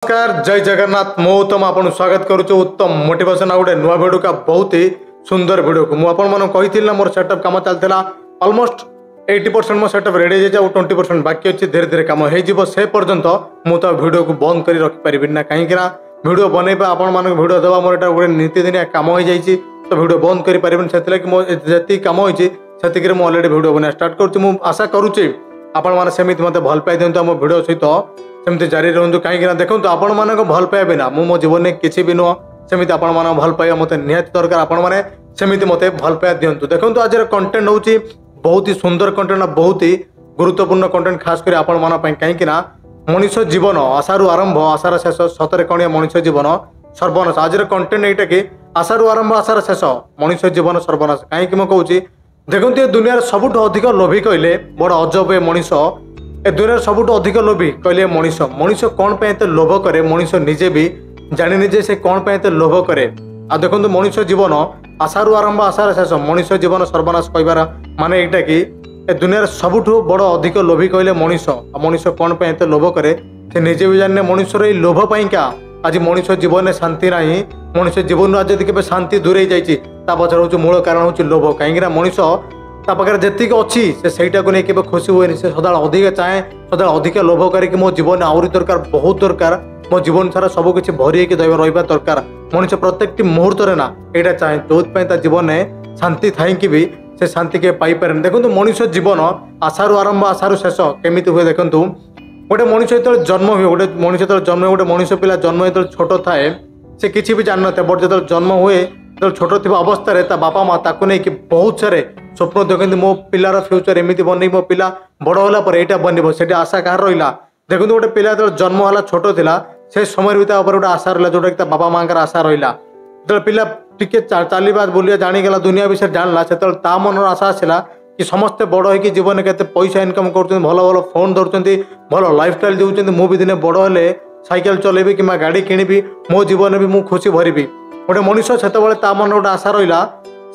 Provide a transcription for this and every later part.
नमस्कार जय जगन्नाथ मु उत्तम आपन स्वागत करुछु उत्तम मोटिवेशन गोटे नुआ भिडियो का बहुत ही सुंदर भिडियो को मुझे मोर सेटअप कम चलता ऑलमोस्ट 80% मो सेटअप रेडी हो 20% बाकी अच्छी धीरे धीरे कम हो से पर्यंत मुझे भिडियो को बंद कर रखिपारि ना कहीं भिडियो बनइबा आपण मान भिडियो देवा मोर गोटे नीतिदिनिया कम हो जाए तो भिडियो बंद कर जी कम होती अलरेडी भिडियो बना स्टार्ट करुँच आशा करुच्ची आपण मैंने सेमती मत भल पाई दिखाँ आम भिडियो सहित सेमती जारी रुहतु कहीं देखो आपण मान भल पाइबे ना मो जीवन में किसी भी नुह सेमती आपण मान भल पाइबा मत निहाती दरकार आपण मैंने सेमती मत भल पाइबा दिंतु देखो आज कंटेंट हूँ बहुत ही सुंदर कंटेंट बहुत ही गुरुत्वपूर्ण कंटेंट खास कर आपण मान कहीं मनुष्य जीवन आशारू आरंभ आशार शेष सतरे कणिया मनुष्य जीवन सर्वनाश आज कंटेंट यहाँ कि आशारू आरंभ आशार शेष मनुष्य जीवन सर्वनाश कहीं कहूँ देखो ये दुनिया सबुठ अधिक लोभी कहले बड़ अजब मनीष ए दुनिया सबुठ अधिक लोभी कहले मनीष मनीष कौन पे एते लोभ करे मनीष निजे भी जानी निजे से कौन पे एते लोभ करे आ देखो मनुष्य जीवन आशारू आरंभ आशार शेष मनुष्य जीवन सर्वनाश कहबार माने एटा कि ए दुनिया सबुठ बड़ अधिक लोभी कहले मनीष मनीष कौन पे एते लोभ करे से निजे भी जाने मनुष्यर ये लोभ पाइका आज मनुष्य जीवन में शांति ना मनुष्य जीवन आज केवल शांति दूरे जाइए पचर हूँ मूल कारण हूँ लोभ कहीं मनुष्य पाखे जी अच्छी से को नहीं केवल खुशी हुए से सदा अधिक चाहे सदा अधिक लोभ करके मो जीवन आहरी दरकार बहुत दरकार मो जीवन सारा सबकि भरी रहा दरकार मनुष्य प्रत्येक मुहूर्त ना यहाँ चाहे जो जीवन में शांति थी भी से शांति के पाइपर देखो मनुष्य जीवन आशारू आरंभ आशारू शेष केमी हुए देखूँ गोटे मनुष्य जो जन्म हुए गोटे मनुष्य जो जन्म गोटे मनुष्य पिला जन्म जो छोट थाए से किसी भी जान ना बट जो जन्म हुए जो छोट थी अवस्था ता बापा माँ ताकू नहीं बहुत सारे स्वप्न देखते मो पिलार फ्यूचर एमती बन मो पिला बड़ होला यहाँ बनब से आशा कह रहा देखो गोटे पिला जो जन्म है छोट थिला से समय भी गोटे आशा रहा जोटा कि बापा माँ आशा रहा जो पिला टिके चलवा बुलिया जाणीगला दुनिया विषय जानला से मन आशा आसला कि समस्ते बड़ हो जीवन के पैसा इनकम कर भल भल फोन धरुंच भल लाइफस्टाइल दूसरी मुझे दिने बड़ हेले साइकेल चलेबी कि गाड़ी किणवी मो जीवन भी मुझे खुशी भरबी गोटे मनुष्य से मन गोटे आशा रहा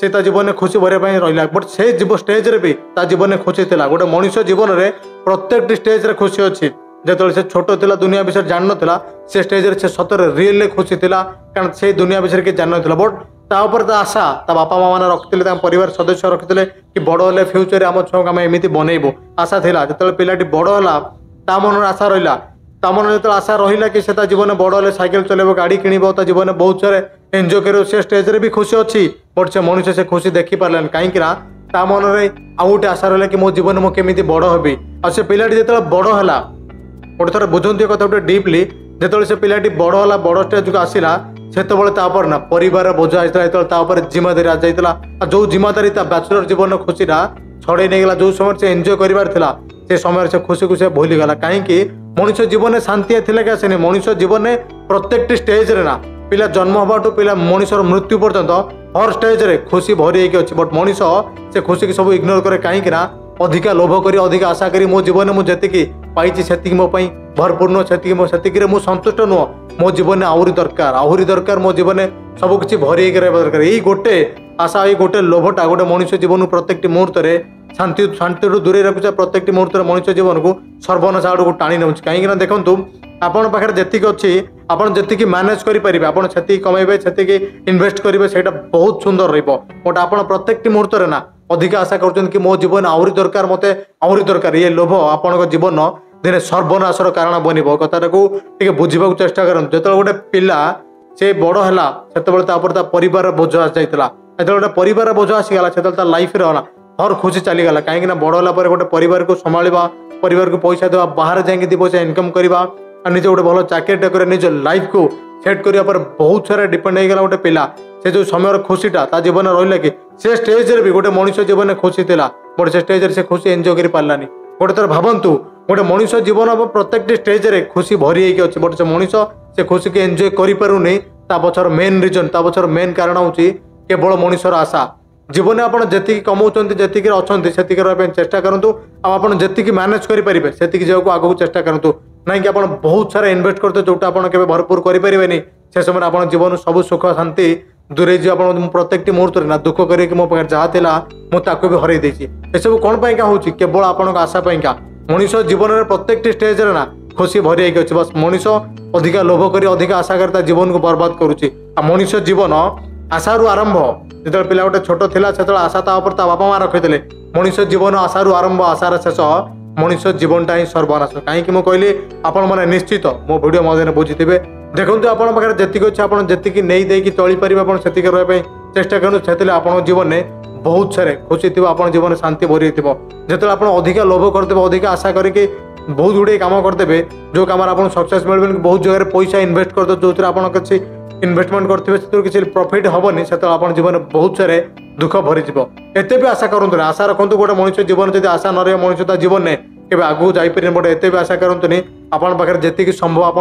से जीवन में खुशी भरवा रहा बट से स्टेज रे भी जीवन में खुशी थी गोटे मनुष्य जीवन में प्रत्येक स्टेज रे खुशी अच्छी जो से छोट थिला दुनिया विषय जान ना से स्टेज रे से सतरे रियल खुशी थी कारण से दुनिया विषय के जान ना बट तापर आशा बापा माँ मैंने रखते परिवार सदस्य रखते कि बड़ हेल्ले फ्यूचर आम छुआ आम एमती बनइबू आशा थी जो पिलाटी बड़ है मन आशा रहा मन जो आशा रहा कि जीवन में बड़ हेल्ले साइकेल चलेब गाड़ी किणव जीवन में बहुत सारे एंजॉय कर से स्टेज रे भी खुशी अच्छी बट से मनुष्य से खुशी देखी पार्लानी कहीं मन में आउ गोटे आशा रहा कि मो जीवन में केमी बड़ हेबी आ से पिलाटी जो बड़ है गोटे थर बुझे कथा गोटे डीपली जो से पिलाटी बड़ है बड़ स्टेज को आसला से ना परिवार बोझ आसापर जिम्मेदारी आ जाता जो जिम्मेदारी बैचलर जीवन खुशी छड़े नहीं गला जो समय से एंजॉय कर समय से खुशी को से भूलीगला कहीं मनुष्य जीवन में शांति थी क्या आसनी मनुष्य जीवन में प्रत्येक स्टेज रे ना पिला जन्म हबाठू पिला मनुष्यर मृत्यु पर्यंत हर स्टेज रे खुशी भरी अच्छी बट मनुष्य से खुशी की सब इग्नोर करे कहीं अधिका लोभ कर अधिका आशा करी मो जीवन में जी पाई से मो भरपूर्ण से संतुष्ट नुह मो जीवन में आहरी दरकार मो जीवन में सबकि भरी दरकार यही गोटे आशा यही गोटे लोभटा गोटे मनुष्य जीवन प्रत्येक मुहूर्त में शांति शांति दूरे रखुचा प्रत्येक मुहूर्त मनुष्य जीवन को सर्वनाश आड़ को टाणी नौ कहीं देखूँ आपण पाखे जी अच्छी आपड़ जी मैनेज करेंगे आपड़ से कमेबे से इन्वेस्ट करेंगे से बहुत सुंदर रट आप प्रत्येक मुहूर्त ना अधिक आशा कर मो जीवन आहरी दरकार मत आहरी दरकार ये लोभ आपण जीवन दिने सर्वनाशर कारण बनब कथा को बुझा चेष्टा कर जो गोटे पिला से बड़ है से परिवार बोझ आसी जो गोटे परिवार बोझ आसीगला से लाइफ रहा हर खुशी चलीगला कहीं बड़ है गोटे परिवार को संभाला परिवार को पैसा देवा बाहर जाएंगे दी पैसा इनकम करवा निजे गोटे भल चाकरीटा कर निज लाइफ को सेट करने पर बहुत सारा डिपेंड होगा गोटे पिला से जो समय खुशीटा जीवन रहा कि से स्टेज रे भी गोटे मनुष्य जीवन में खुशी थी बट से स्टेज से खुशी एंजॉय कर पारानी गोटे थर भावतु गोटे मनुष्य जीवन प्रत्येक स्टेज रे खुशी भरी अच्छी बट से मनुष्य से खुशी की एंजॉय करें पछर मेन रिजन पछर मेन कारण हूँ केवल मनुष्यर आशा जीवन में आप जी कमाऊँ जी अच्छा से चेष्टा करूँ आप जी मैनेज करेंगे से आगे चेष्टा करूँ ना कि आप बहुत सारा इन्वेस्ट करते जोटा आप भरपूर करें से समय आप जीवन सब सुख शांति दूरे जी आप प्रत्येक मुहूर्त ना दुख कर मो पाखे जहाँ थी मुझे भी हरई देसी सब कौन पाइका हूँ केवल आपण आशा पाइका मनुष्य जीवन में प्रत्येक स्टेज रे ना खुशी भरी होइक अछि बस मनुष्य अधिका लोभ करी अधिका आशा करी ता जीवन को बर्बाद करुछि आ मनुष्य जीवन आशारू आरंभ जो पिला गोटे छोट थिला सेतବେଳେ आशा ता ऊपर ता बापा माँ रखिले मनुष्य जीवन आशारू आरंभ आशार शेष मनुष्य जीवनटा ही सर्वनाश कहीं मुझे कहली आपण मैंने निश्चित मो भिडियो मध्य बुझीथे देखो आपण पाखे जी अच्छे आप जी नहीं देकी चली पारे आपकी रही चेष्टा करूँ से आप जीवन में बहुत सारे खुशी थी आप जीवन शांति भरी थी जो आप अधिका लोभ करदे अधिका आशा करके बहुत गुड़े कम करदे जो कम आप सक्सेस मिले बहुत जगह पैसा इन्वेस्ट करदे जो आप किसी इन्वेस्टमेंट करते से किसी प्रॉफिट हेनी से आप जीवन बहुत सारे दुख भरी एत भी आशा करूँ आशा रखु गोटे मनुष्य जीवन जब आशा न रहे मनुष्य जीवन में केवे आगू जापर बट एत भी आशा करतुनि आपन पाखे जी संभव आप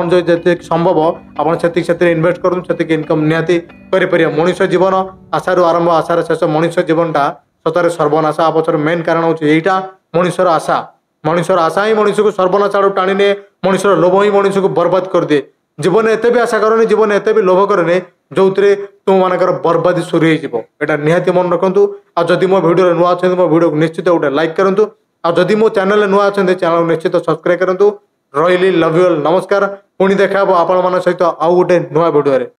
संभव आप इन्वेस्ट करूँ से इनकम निहाती करें मनुष्य जीवन आशारू आरंभ आशार शेष मनुष्य जीवनटा सतरे सर्वनाश आ पचर मेन कारण हूँ यहीटा मनुष्यर आशा ही मनुष्य को सर्वनाश आड़ टाणी ने मनुष्यर लोभ ही मनुष्य को बर्बाद कर दिए जीवन एत भी आशा करनी जीवन एत भी लोभ करनी जो तुम मानकर बर्बादी शुरू होटा निहाती मन रखु आदि मो भिडियो नुआ अच्छे मो भिडियो निश्चित गोटे लाइक करूँ आदि मो चैनल नुआ अच्छे चैनल निश्चित सब्सक्राइब करूँ रही लव यू ऑल नमस्कार पुणी देखा आपण मान सहित आउ गोटे नुआ भिडियो।